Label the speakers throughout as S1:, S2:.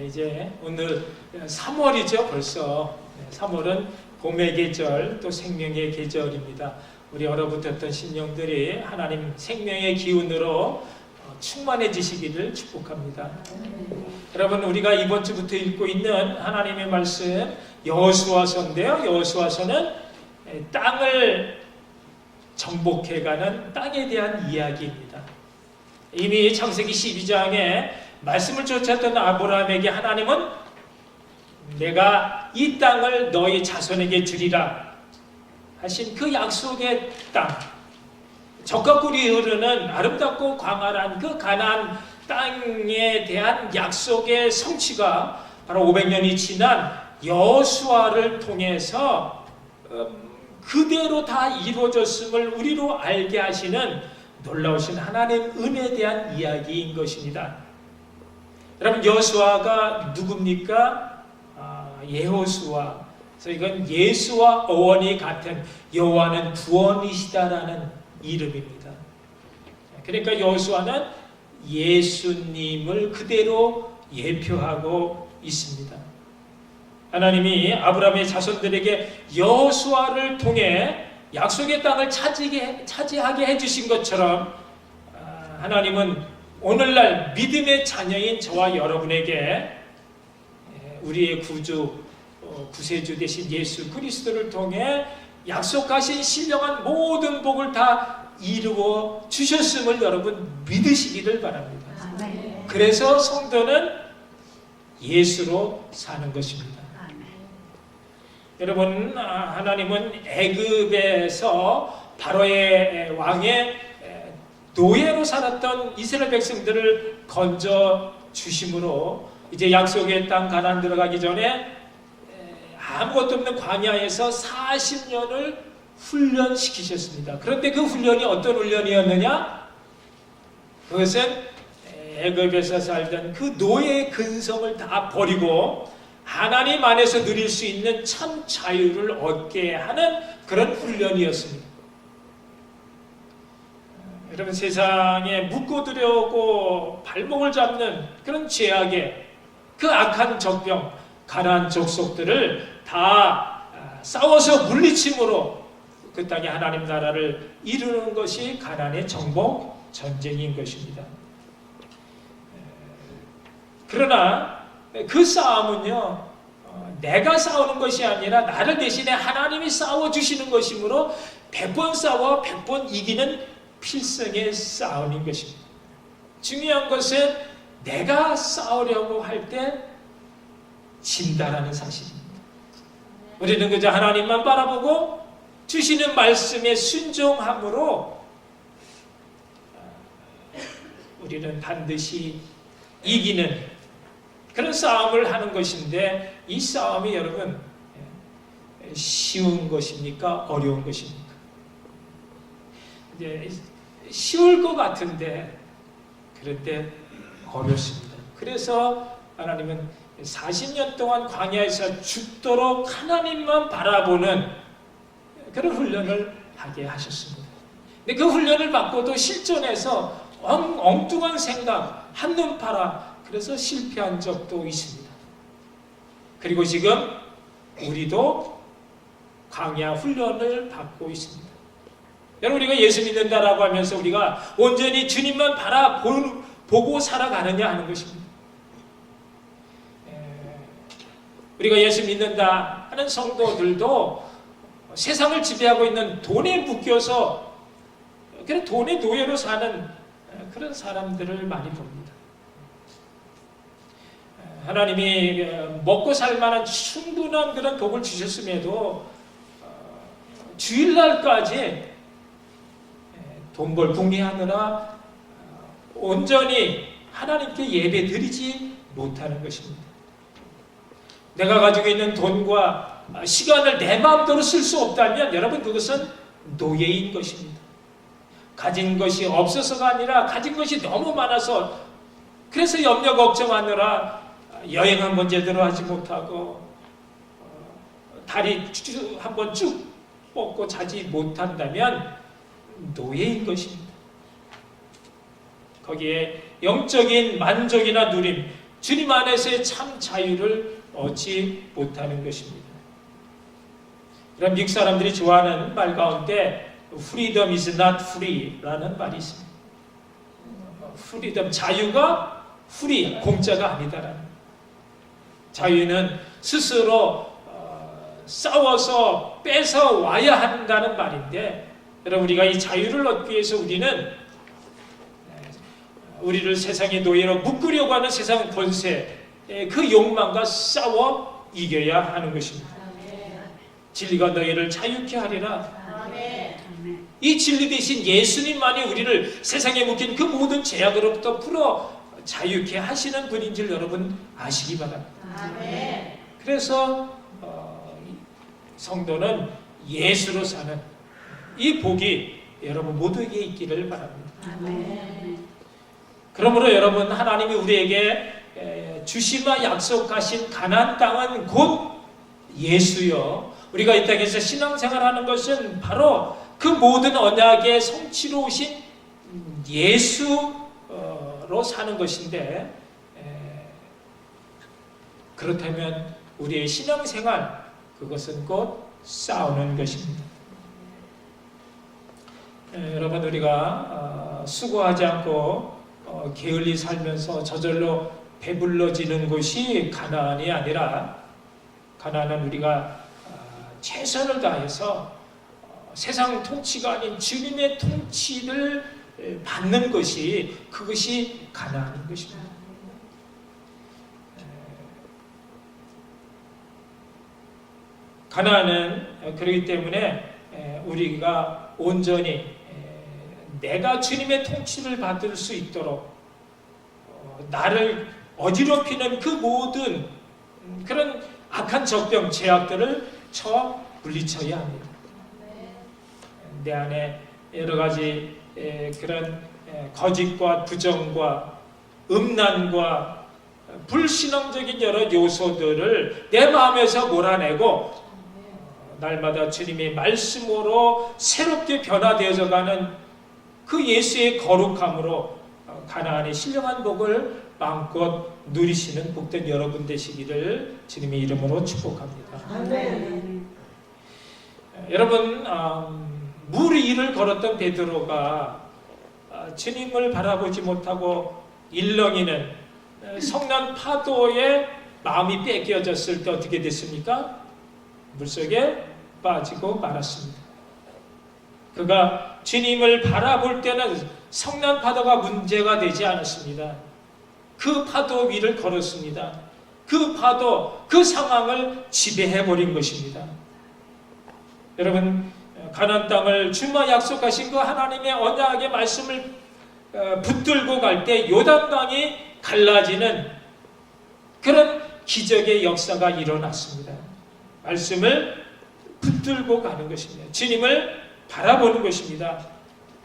S1: 이제 오늘 3월이죠. 벌써 3월은 봄의 계절, 또 생명의 계절입니다. 우리 얼어붙었던 심령들이 하나님 생명의 기운으로 충만해지시기를 축복합니다. 여러분, 우리가 이번 주부터 읽고 있는 하나님의 말씀 여호수아서인데요. 여호수아서는 땅을 정복해가는 땅에 대한 이야기입니다. 이미 창세기 12장에 말씀을 쫓았던 아브라함에게 하나님은 내가 이 땅을 너희 자손에게 주리라 하신 그 약속의 땅, 적과 꿀이 흐르는 아름답고 광활한 그 가나안 땅에 대한 약속의 성취가 바로 500년이 지난 여호수아를 통해서 그대로 다 이루어졌음을 우리로 알게 하시는 놀라우신 하나님 은혜에 대한 이야기인 것입니다. 여러분, 여호수아가 누굽니까? 여호수아. 그래서 이건 예수와 어원이 같은 여호와는 구원이시다라는 이름입니다. 그러니까 여호수아는 예수님을 그대로 예표하고 있습니다. 하나님이 아브라함의 자손들에게 여호수아를 통해 약속의 땅을 차지하게 해주신 것처럼 하나님은 오늘날 믿음의 자녀인 저와 여러분에게 우리의 구세주 되신 예수 그리스도를 통해 약속하신 신령한 모든 복을 다 이루어 주셨음을 여러분 믿으시기를 바랍니다. 그래서 성도는 예수로 사는 것입니다. 여러분, 하나님은 애굽에서 바로의 왕의 노예로 살았던 이스라엘 백성들을 건져 주심으로 이제 약속의 땅 가나안 들어가기 전에 아무것도 없는 광야에서 40년을 훈련시키셨습니다. 그런데 그 훈련이 어떤 훈련이었느냐? 그것은 애굽에서 살던 그 노예의 근성을 다 버리고 하나님 안에서 누릴 수 있는 참 자유를 얻게 하는 그런 훈련이었습니다. 여러분, 세상에 묶어두려고 발목을 잡는 그런 죄악의 그 악한 적병, 가나안 족속들을 다 싸워서 물리침으로 그 땅에 하나님 나라를 이루는 것이 가나안의 정복 전쟁인 것입니다. 그러나 그 싸움은요, 내가 싸우는 것이 아니라 나를 대신에 하나님이 싸워주시는 것이므로 100번 싸워 100번 이기는 필승의 싸움인 것입니다. 중요한 것은 내가 싸우려고 할 때 진다라는 사실입니다. 우리는 그저 하나님만 바라보고 주시는 말씀에 순종함으로 우리는 반드시 이기는 그런 싸움을 하는 것인데, 이 싸움이 여러분 쉬운 것입니까? 어려운 것입니까? 이제 쉬울 것 같은데 그런데 어렵습니다. 그래서 하나님은 40년 동안 광야에서 죽도록 하나님만 바라보는 그런 훈련을 하게 하셨습니다. 근데 그 훈련을 받고도 실전에서 엉뚱한 생각, 한눈 팔아 그래서 실패한 적도 있습니다. 그리고 지금 우리도 광야 훈련을 받고 있습니다. 여러분, 우리가 예수 믿는다라고 하면서 우리가 온전히 주님만 바라보고 살아가느냐 하는 것입니다. 우리가 예수 믿는다 하는 성도들도 세상을 지배하고 있는 돈에 묶여서 그런 돈의 노예로 사는 그런 사람들을 많이 봅니다. 하나님이 먹고 살 만한 충분한 그런 복을 주셨음에도 주일날까지 돈벌 궁리하느라 온전히 하나님께 예배 드리지 못하는 것입니다. 내가 가지고 있는 돈과 시간을 내 마음대로 쓸 수 없다면 여러분, 그것은 노예인 것입니다. 가진 것이 없어서가 아니라 가진 것이 너무 많아서 그래서 염려 걱정하느라 여행 한번 제대로 하지 못하고 다리 한번 쭉 뻗고 자지 못한다면 노예인 것입니다. 거기에 영적인 만족이나 누림, 주님 안에서의 참 자유를 얻지 못하는 것입니다. 그럼 미국 사람들이 좋아하는 말 가운데 freedom is not free라는 말이 있습니다. freedom, 자유가 free, 공짜가 아니다라는. 자유는 스스로 싸워서 뺏어 와야 한다는 말인데, 여러분, 우리가 이 자유를 얻기 위해서 우리를 세상의 노예로 묶으려고 하는 세상 권세, 그 욕망과 싸워 이겨야 하는 것입니다. 진리가 너희를 자유케 하리라. 이 진리 대신 예수님만이 우리를 세상에 묶인 그 모든 제약으로부터 풀어 자유케 하시는 분인 줄 여러분 아시기 바랍니다. 그래서 성도는 예수로 사는 이 복이 여러분 모두에게 있기를 바랍니다. 그러므로 여러분, 하나님이 우리에게 주시마 약속하신 가나안 땅은 곧 예수요. 우리가 이 땅에서 신앙생활하는 것은 바로 그 모든 언약의 성취로 오신 예수로 사는 것인데, 그렇다면 우리의 신앙생활, 그것은 곧 싸우는 것입니다. 여러분, 우리가 수고하지 않고 게을리 살면서 저절로 배불러지는 곳이 가나안이 아니라, 가나안은 우리가 최선을 다해서 세상 통치가 아닌 주님의 통치를 받는 것이, 그것이 가나안인 것입니다. 가나안은 그렇기 때문에 우리가 온전히 내가 주님의 통치를 받을 수 있도록 나를 어지럽히는 그 모든 그런 악한 적병, 제약들을 물리쳐야 합니다. 내 안에 여러 가지 그런 거짓과 부정과 음란과 불신앙적인 여러 요소들을 내 마음에서 몰아내고 날마다 주님의 말씀으로 새롭게 변화되어져 가는 그 예수의 거룩함으로 가나안의 신령한 복을 마음껏 누리시는 복된 여러분 되시기를 주님의 이름으로 축복합니다.
S2: 아멘.
S1: 여러분, 물 위를 걸었던 베드로가 주님을 바라보지 못하고 일렁이는 성난 파도에 마음이 뺏겨졌을 때 어떻게 됐습니까? 물속에 빠지고 말았습니다. 그가 주님을 바라볼 때는 성난 파도가 문제가 되지 않았습니다. 그 파도 위를 걸었습니다. 그 파도, 그 상황을 지배해버린 것입니다. 여러분, 가나안 땅을 주마 약속하신 그 하나님의 언약의 말씀을 붙들고 갈 때 요단강이 갈라지는 그런 기적의 역사가 일어났습니다. 말씀을 붙들고 가는 것입니다. 주님을 바라보는 것입니다.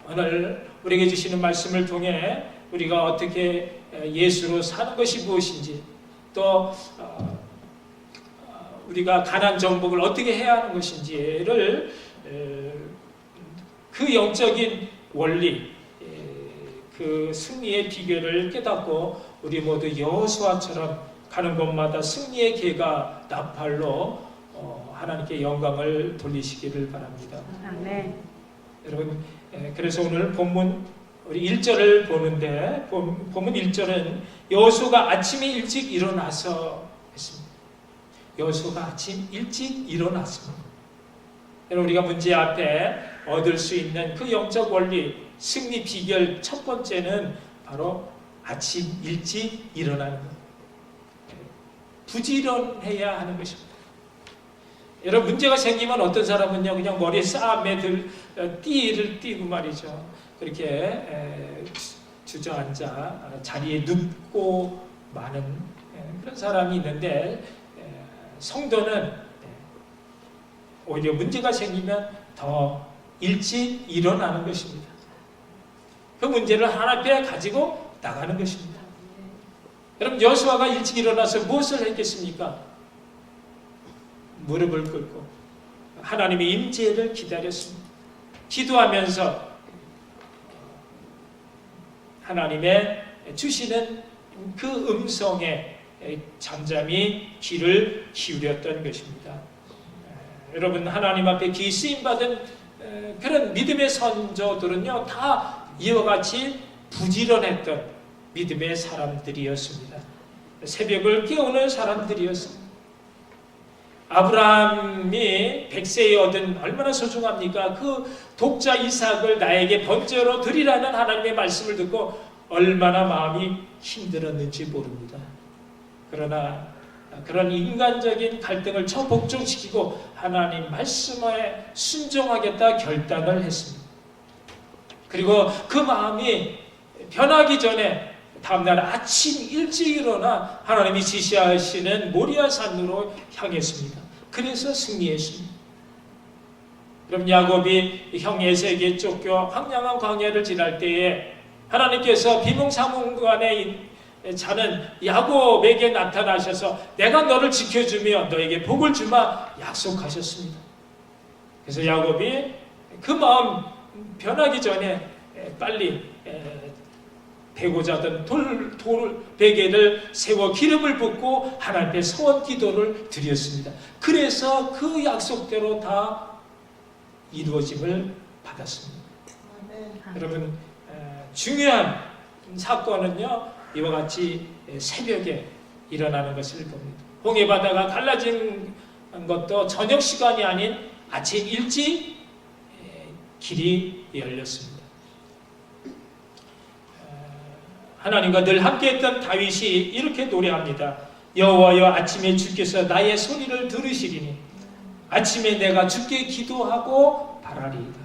S1: 오늘 우리에게 주시는 말씀을 통해 우리가 어떻게 예수로 사는 것이 무엇인지, 또 우리가 가나안 정복을 어떻게 해야 하는 것인지를 그 영적인 원리, 그 승리의 비결을 깨닫고 우리 모두 여호수아처럼 가는 곳마다 승리의 개가 나팔로 하나님께 영광을 돌리시기를 바랍니다.
S2: 아멘.
S1: 여러분, 그래서 오늘 본문 우리 1절을 보는데, 본문 1절은 여호수아가 아침에 일찍 일어나서 했습니다. 여호수아가 아침 일찍 일어났습니다. 여러분, 우리가 문제 앞에 얻을 수 있는 그 영적 원리, 승리 비결 첫 번째는 바로 아침 일찍 일어나는 것. 부지런해야 하는 것입니다. 여러분, 문제가 생기면 어떤 사람은요, 그냥 머리에 싸움에 띠를 띠고 말이죠. 그렇게 주저앉아 자리에 눕고 마는 그런 사람이 있는데, 성도는 오히려 문제가 생기면 더 일찍 일어나는 것입니다. 그 문제를 하나님 앞에 가지고 나가는 것입니다. 여러분, 여호수아가 일찍 일어나서 무엇을 했겠습니까? 무릎을 꿇고 하나님의 임재를 기다렸습니다. 기도하면서 하나님의 주시는 그 음성에 잠잠히 귀를 기울였던 것입니다. 여러분, 하나님 앞에 귀 쓰임받은 그런 믿음의 선조들은요, 다 이와 같이 부지런했던 믿음의 사람들이었습니다. 새벽을 깨우는 사람들이었습니다. 아브라함이 100세에 얻은 얼마나 소중합니까? 그 독자 이삭을 나에게 번제로 드리라는 하나님의 말씀을 듣고 얼마나 마음이 힘들었는지 모릅니다. 그러나 그런 인간적인 갈등을 초복종시키고 하나님 말씀에 순종하겠다 결단을 했습니다. 그리고 그 마음이 변하기 전에 다음날 아침 일찍 일어나 하나님이 지시하시는 모리아 산으로 향했습니다. 그래서 승리했습니다. 그럼 야곱이 형 에서에게 쫓겨 황량한 광야를 지날 때에 하나님께서 비몽사몽간에 자는 야곱에게 나타나셔서 내가 너를 지켜주며 너에게 복을 주마 약속하셨습니다. 그래서 야곱이 그 마음 변하기 전에 빨리 베고자 하던 돌 베개를 세워 기름을 붓고 하나님께 소원 기도를 드렸습니다. 그래서 그 약속대로 다 이루어짐을 받았습니다. 여러분, 중요한 사건은요, 이와 같이 새벽에 일어나는 것을 봅니다. 홍해 바다가 갈라진 것도 저녁 시간이 아닌 아침 일찍 길이 열렸습니다. 하나님과 늘 함께했던 다윗이 이렇게 노래합니다. 여호와여, 아침에 주께서 나의 소리를 들으시리니 아침에 내가 주께 기도하고 바라리이다.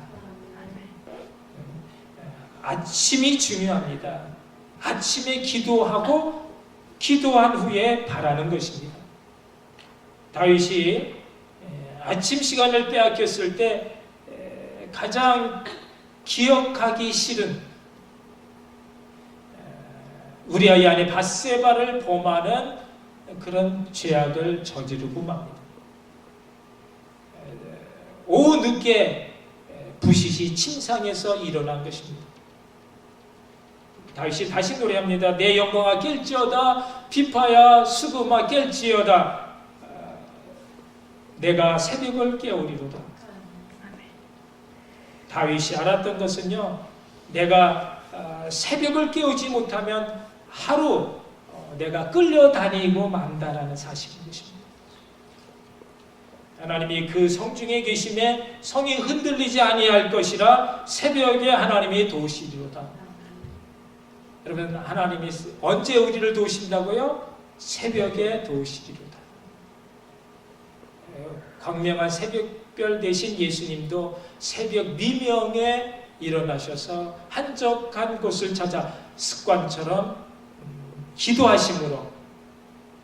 S1: 아침이 중요합니다. 아침에 기도하고 기도한 후에 바라는 것입니다. 다윗이 아침 시간을 빼앗겼을 때 가장 기억하기 싫은 우리아의 아내 밧세바를 범하는 그런 죄악을 저지르고 맙니다. 오후 늦게 부싯이 침상에서 일어난 것입니다. 다윗이 다시 노래합니다. 내 영광아 깰지어다, 비파야 수금아 깰지어다, 내가 새벽을 깨우리로다. 다윗이 알았던 것은요, 내가 새벽을 깨우지 못하면 하루 내가 끌려다니고 만다라는 사실인 것입니다. 하나님이 그 성중에 계심에 성이 흔들리지 아니할 것이라 새벽에 하나님이 도우시리로다. 여러분, 하나님이 언제 우리를 도우신다고요? 새벽에 도우시리로다. 광명한 새벽별 되신 예수님도 새벽 미명에 일어나셔서 한적한 곳을 찾아 습관처럼 기도하심으로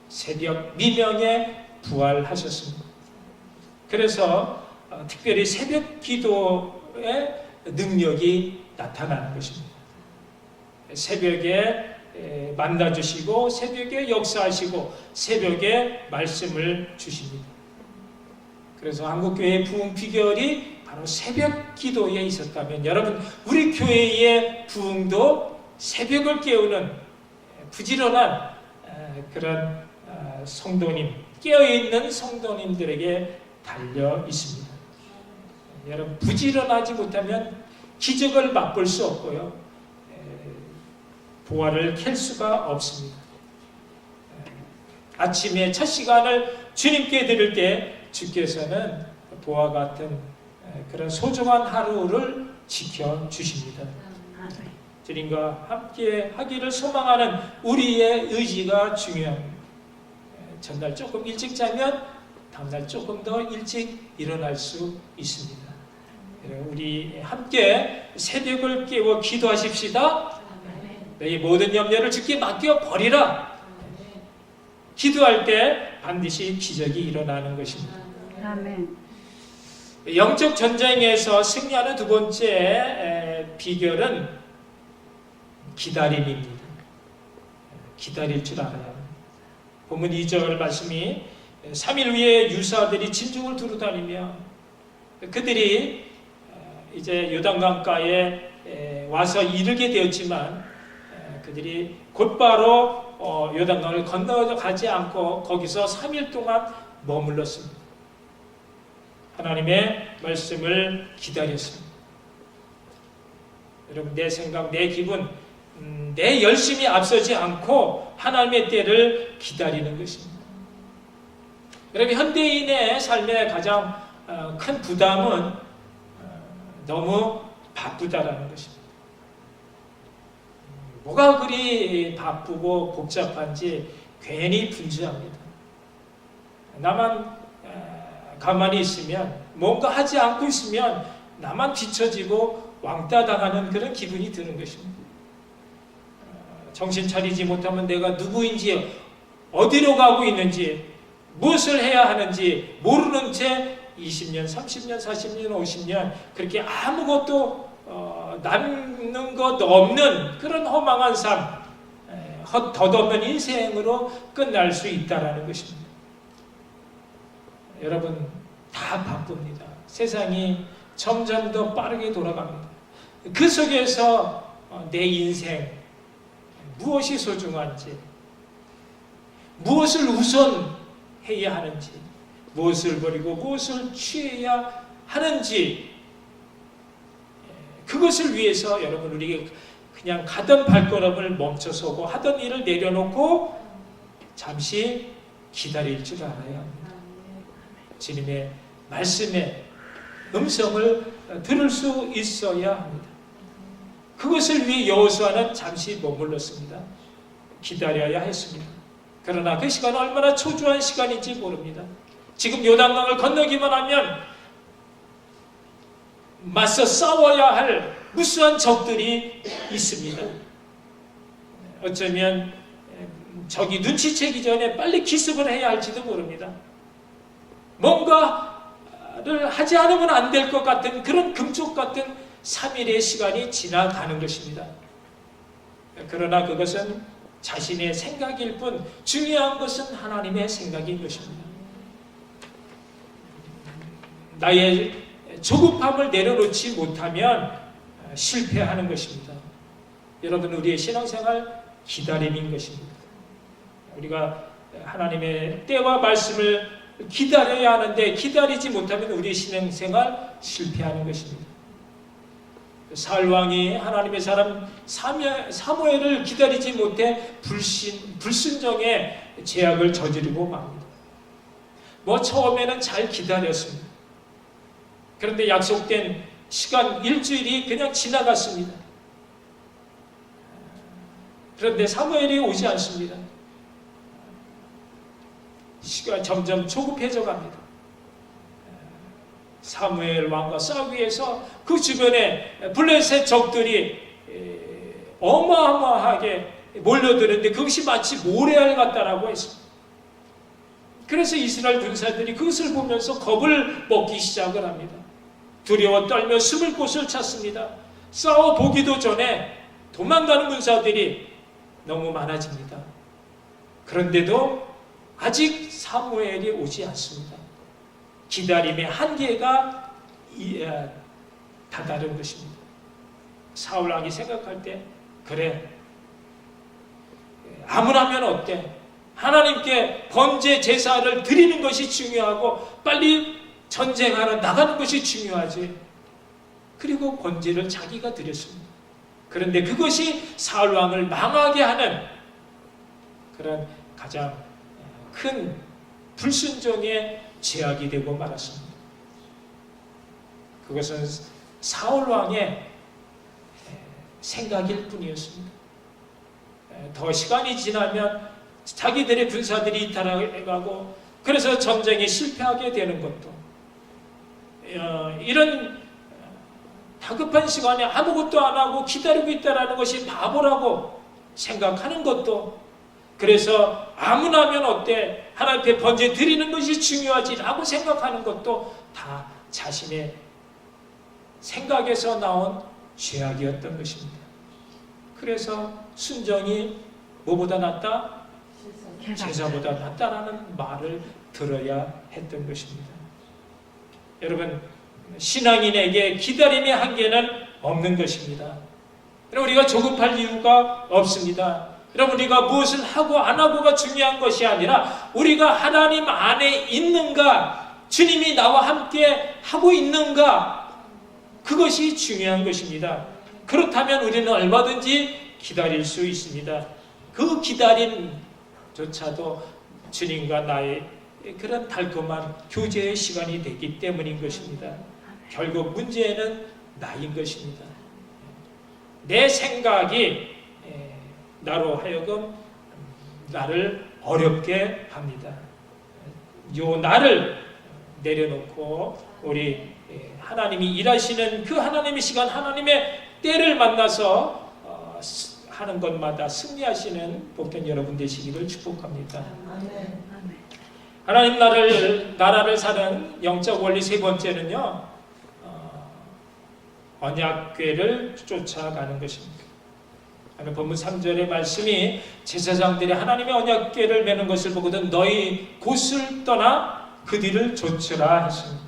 S1: 새벽 미명에 부활하셨습니다. 그래서 특별히 새벽 기도의 능력이 나타나는 것입니다. 새벽에 만나주시고 새벽에 역사하시고 새벽에 말씀을 주십니다. 그래서 한국교회의 부흥 비결이 바로 새벽 기도에 있었다면 여러분, 우리 교회의 부흥도 새벽을 깨우는 부지런한 그런 성도님, 깨어있는 성도님들에게 달려 있습니다. 여러분, 부지런하지 못하면 기적을 맛볼 수 없고요, 보화를 캘 수가 없습니다. 아침에 첫 시간을 주님께 드릴 때 주께서는 보화 같은 그런 소중한 하루를 지켜주십니다. 주님과 함께 하기를 소망하는 우리의 의지가 중요합니다. 전날 조금 일찍 자면 다음날 조금 더 일찍 일어날 수 있습니다. 우리 함께 새벽을 깨워 기도하십시다. 너희 모든 염려를 주께 맡겨 버리라. 기도할 때 반드시 기적이 일어나는 것입니다.
S2: 아멘.
S1: 영적 전쟁에서 승리하는 두 번째 비결은 기다림입니다. 기다릴 줄 알아야 합니다. 본문 2절 말씀이 3일 후에 유사들이 진중을 두루 다니며 그들이 이제 요단강가에 와서 이르게 되었지만 그들이 곧바로 요단강을 건너가지 않고 거기서 3일 동안 머물렀습니다. 하나님의 말씀을 기다렸습니다. 여러분, 내 생각, 내 기분, 내 열심이 앞서지 않고 하나님의 때를 기다리는 것입니다. 여러분, 현대인의 삶의 가장 큰 부담은 너무 바쁘다라는 것입니다. 뭐가 그리 바쁘고 복잡한지 괜히 분주합니다. 나만 가만히 있으면, 뭔가 하지 않고 있으면 나만 뒤처지고 왕따 당하는 그런 기분이 드는 것입니다. 정신 차리지 못하면 내가 누구인지, 어디로 가고 있는지, 무엇을 해야 하는지 모르는 채 20년, 30년, 40년, 50년 그렇게 아무것도 남는 것 없는 그런 허망한 삶, 덧없는 인생으로 끝날 수 있다는 것입니다. 여러분, 다 바쁩니다. 세상이 점점 더 빠르게 돌아갑니다. 그 속에서 내 인생, 무엇이 소중한지, 무엇을 우선해야 하는지, 무엇을 버리고 무엇을 취해야 하는지, 그것을 위해서 여러분, 우리 그냥 가던 발걸음을 멈춰서고 하던 일을 내려놓고 잠시 기다릴 줄 알아야 합니다. 주님의 말씀의 음성을 들을 수 있어야 합니다. 그것을 위해 여호수아는 잠시 머물렀습니다. 기다려야 했습니다. 그러나 그 시간은 얼마나 초조한 시간인지 모릅니다. 지금 요단강을 건너기만 하면 맞서 싸워야 할 무수한 적들이 있습니다. 어쩌면 적이 눈치채기 전에 빨리 기습을 해야 할지도 모릅니다. 뭔가를 하지 않으면 안 될 것 같은 그런 금쪽 같은 3일의 시간이 지나가는 것입니다. 그러나 그것은 자신의 생각일 뿐, 중요한 것은 하나님의 생각인 것입니다. 나의 조급함을 내려놓지 못하면 실패하는 것입니다. 여러분, 우리의 신앙생활 기다림인 것입니다. 우리가 하나님의 때와 말씀을 기다려야 하는데 기다리지 못하면 우리의 신앙생활 실패하는 것입니다. 사울왕이 하나님의 사람 사무엘을 기다리지 못해 불순종의 죄악을 저지르고 맙니다. 처음에는 잘 기다렸습니다. 그런데 약속된 시간 일주일이 그냥 지나갔습니다. 그런데 사무엘이 오지 않습니다. 시간 점점 조급해져 갑니다. 사무엘 왕과 싸우기 위해서 그 주변에 블레셋 적들이 어마어마하게 몰려드는데 그것이 마치 모래알 같다라고 했습니다. 그래서 이스라엘 군사들이 그것을 보면서 겁을 먹기 시작을 합니다. 두려워 떨며 숨을 곳을 찾습니다. 싸워보기도 전에 도망가는 군사들이 너무 많아집니다. 그런데도 아직 사무엘이 오지 않습니다. 기다림의 한계가 다다른 것입니다. 사울왕이 생각할 때, 그래, 아무나면 어때? 하나님께 번제 제사를 드리는 것이 중요하고 빨리 전쟁하러 나가는 것이 중요하지. 그리고 번제를 자기가 드렸습니다. 그런데 그것이 사울왕을 망하게 하는 그런 가장 큰 불순종의 죄악이 되고 말았습니다. 그것은 사울왕의 생각일 뿐이었습니다. 더 시간이 지나면 자기들의 군사들이 이탈해가고 그래서 전쟁에 실패하게 되는 것도, 이런 다급한 시간에 아무것도 안 하고 기다리고 있다는 것이 바보라고 생각하는 것도, 그래서 아무나 하면 어때? 하나님 앞에 번제 드리는 것이 중요하지 라고 생각하는 것도 다 자신의 생각에서 나온 죄악이었던 것입니다. 그래서 순종이 뭐보다 낫다? 제사보다 낫다라는 말을 들어야 했던 것입니다. 여러분, 신앙인에게 기다림의 한계는 없는 것입니다. 우리가 조급할 이유가 없습니다. 여러분, 우리가 무엇을 하고 안 하고가 중요한 것이 아니라 우리가 하나님 안에 있는가, 주님이 나와 함께 하고 있는가, 그것이 중요한 것입니다. 그렇다면 우리는 얼마든지 기다릴 수 있습니다. 그 기다림조차도 주님과 나의 그런 달콤한 교제의 시간이 되기 때문인 것입니다. 결국 문제는 나인 것입니다. 내 생각이 나로 하여금 나를 어렵게 합니다. 요 나를 내려놓고 우리 하나님이 일하시는 그 하나님의 시간, 하나님의 때를 만나서 하는 것마다 승리하시는 복된 여러분 되시기를 축복합니다. 하나님 나라를 사는 영적 원리 세 번째는요, 언약궤를 쫓아가는 것입니다. 오늘 본문 3절의 말씀이 제사장들이 하나님의 언약궤를 매는 것을 보거든 너희 곳을 떠나 그 뒤를 좇으라 했습니다.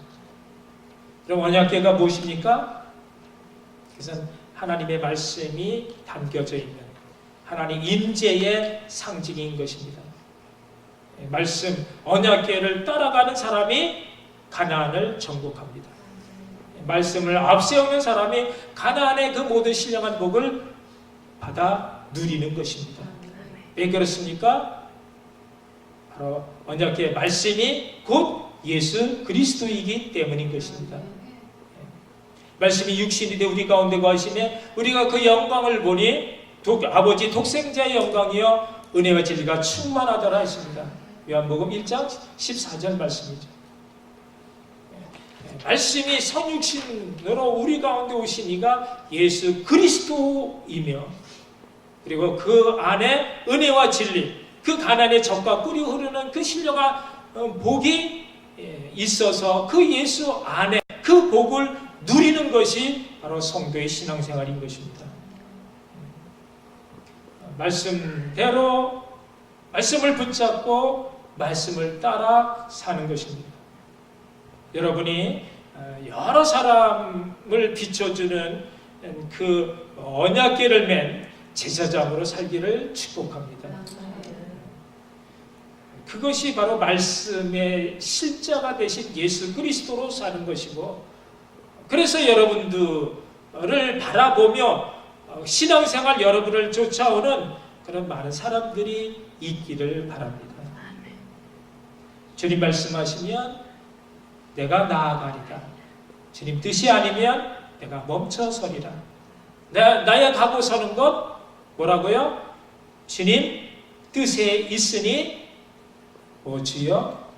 S1: 그럼 언약궤가 무엇입니까? 그것은 하나님의 말씀이 담겨져 있는 하나님 임재의 상징인 것입니다. 말씀, 언약궤를 따라가는 사람이 가나안을 정복합니다. 말씀을 앞세우는 사람이 가나안의 그 모든 신령한 복을 받아 누리는 것입니다. 왜 그렇습니까? 바로 언약궤의 말씀이 곧 예수 그리스도이기 때문인 것입니다. 말씀이 육신이 되 우리 가운데 거하시며 우리가 그 영광을 보니 아버지 독생자의 영광이여 은혜와 진리가 충만하더라 했습니다. 요한복음 1장 14절 말씀이죠. 말씀이 성육신으로 우리 가운데 오신 이가 예수 그리스도이며 그리고 그 안에 은혜와 진리, 그 가난의 젖과 꿀이 흐르는 그 신령한 복이 있어서 그 예수 안에 그 복을 누리는 것이 바로 성도의 신앙생활인 것입니다. 말씀대로 말씀을 붙잡고 말씀을 따라 사는 것입니다. 여러분이 여러 사람을 비춰주는 그 언약궤를 맨 제사장으로 살기를 축복합니다. 그것이 바로 말씀의 실자가 되신 예수 그리스도로 사는 것이고, 그래서 여러분들을 바라보며 신앙생활 여러분을 쫓아오는 그런 많은 사람들이 있기를 바랍니다. 주님 말씀하시면 내가 나아가리라. 주님 뜻이 아니면 내가 멈춰서리라. 나의 가고 서는 것 뭐라고요? 주님 뜻에 있으니 오 주여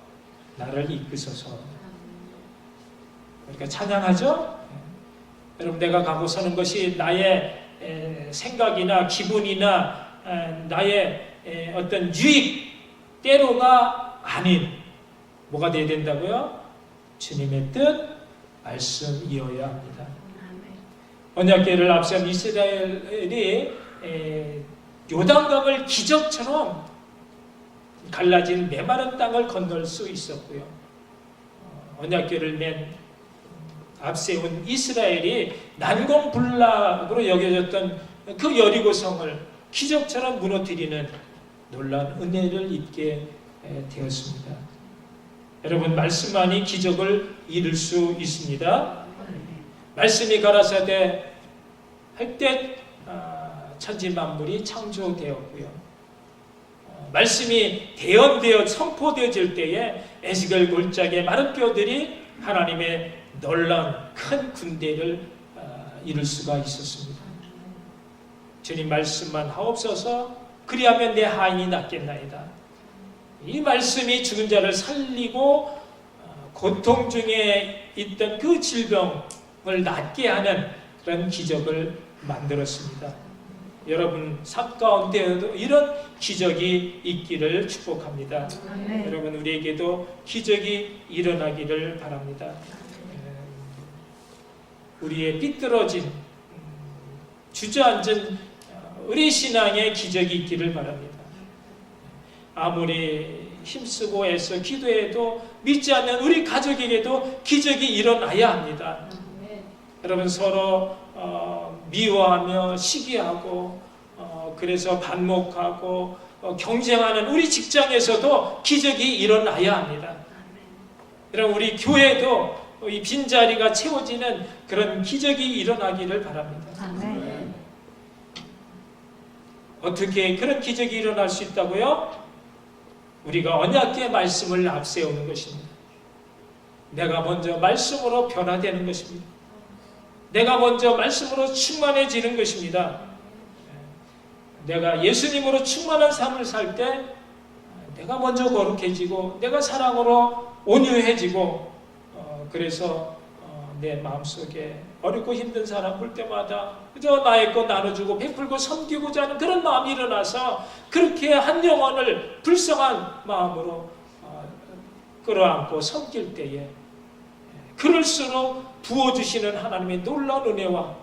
S1: 나를 이끄소서. 그러니까 찬양하죠? 여러분, 내가 가고 서는 것이 나의 생각이나 기분이나 나의 어떤 유익 때로가 아닌 뭐가 되어야 된다고요? 주님의 뜻, 말씀이어야 합니다. 언약궤를 앞세운 이스라엘이 요단강을 기적처럼 갈라진 메마른 땅을 건널 수 있었고요. 언약궤를 맨 앞세운 이스라엘이 난공불락으로 여겨졌던 그 여리고성을 기적처럼 무너뜨리는 놀라운 은혜를 입게 되었습니다. 여러분, 말씀만이 기적을 이룰 수 있습니다. 말씀이 가라사대 할 때 천지 만물이 창조되었고요. 말씀이 대언되어 선포되어질 때에 에스겔 골짜기의 마른 뼈들이 하나님의 놀라운 큰 군대를 이룰 수가 있었습니다. 주님 말씀만 하옵소서. 그리하면 내 하인이 낫겠나이다. 이 말씀이 죽은 자를 살리고 고통 중에 있던 그 질병을 낫게 하는 그런 기적을 만들었습니다. 여러분 삶 가운데에도 이런 기적이 있기를 축복합니다. 여러분, 우리에게도 기적이 일어나기를 바랍니다. 우리의 삐뚤어진 주저앉은 우리 신앙에 기적이 있기를 바랍니다. 아무리 힘쓰고 애써 기도해도 믿지 않는 우리 가족에게도 기적이 일어나야 합니다. 여러분, 서로 미워하며 시기하고 그래서 반목하고 경쟁하는 우리 직장에서도 기적이 일어나야 합니다. 그럼 우리 교회도 이 빈자리가 채워지는 그런 기적이 일어나기를 바랍니다.
S2: 아멘.
S1: 어떻게 그런 기적이 일어날 수 있다고요? 우리가 언약의 말씀을 앞세우는 것입니다. 내가 먼저 말씀으로 변화되는 것입니다. 내가 먼저 말씀으로 충만해지는 것입니다. 내가 예수님으로 충만한 삶을 살 때 내가 먼저 거룩해지고 내가 사랑으로 온유해지고 그래서 내 마음속에 어렵고 힘든 사람 볼 때마다 그저 나의 것 나눠주고 베풀고 섬기고자 하는 그런 마음이 일어나서 그렇게 한 영혼을 불쌍한 마음으로 끌어안고 섬길 때에 그럴수록 부어주시는 하나님의 놀라운 은혜와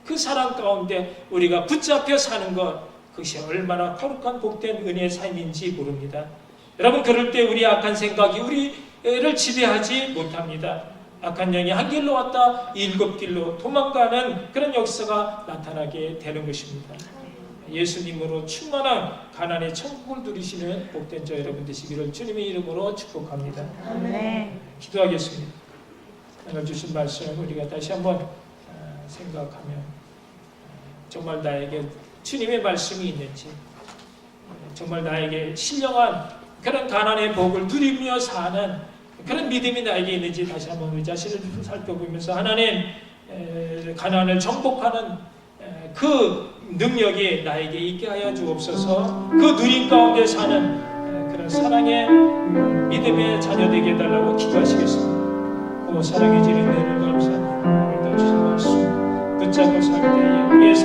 S1: 그 사랑 가운데 우리가 붙잡혀 사는 것, 그것이 얼마나 거룩한 복된 은혜의 삶인지 모릅니다. 여러분, 그럴 때 우리 악한 생각이 우리를 지배하지 못합니다. 악한 영이 한 길로 왔다 일곱 길로 도망가는 그런 역사가 나타나게 되는 것입니다. 예수님으로 충만한 가난의 천국을 누리시는 복된 저 여러분 되시기를 주님의 이름으로 축복합니다.
S2: 아멘.
S1: 기도하겠습니다. 오늘 주신 말씀 우리가 다시 한번 생각하면 정말 나에게 주님의 말씀이 있는지, 정말 나에게 신령한 그런 가난의 복을 누리며 사는 그런 믿음이 나에게 있는지 다시 한번 우리 자신을 살펴보면서 하나님, 가난을 정복하는 그 능력이 나에게 있게 하여 주옵소서. 그 누림 가운데 사는 그런 사랑의 믿음의 자녀 되게 해달라고 기도하시겠습니다. 사랑의 지는 내는 감사합니다. 오늘도 주신 말씀 붙잡고 살 때에 우리의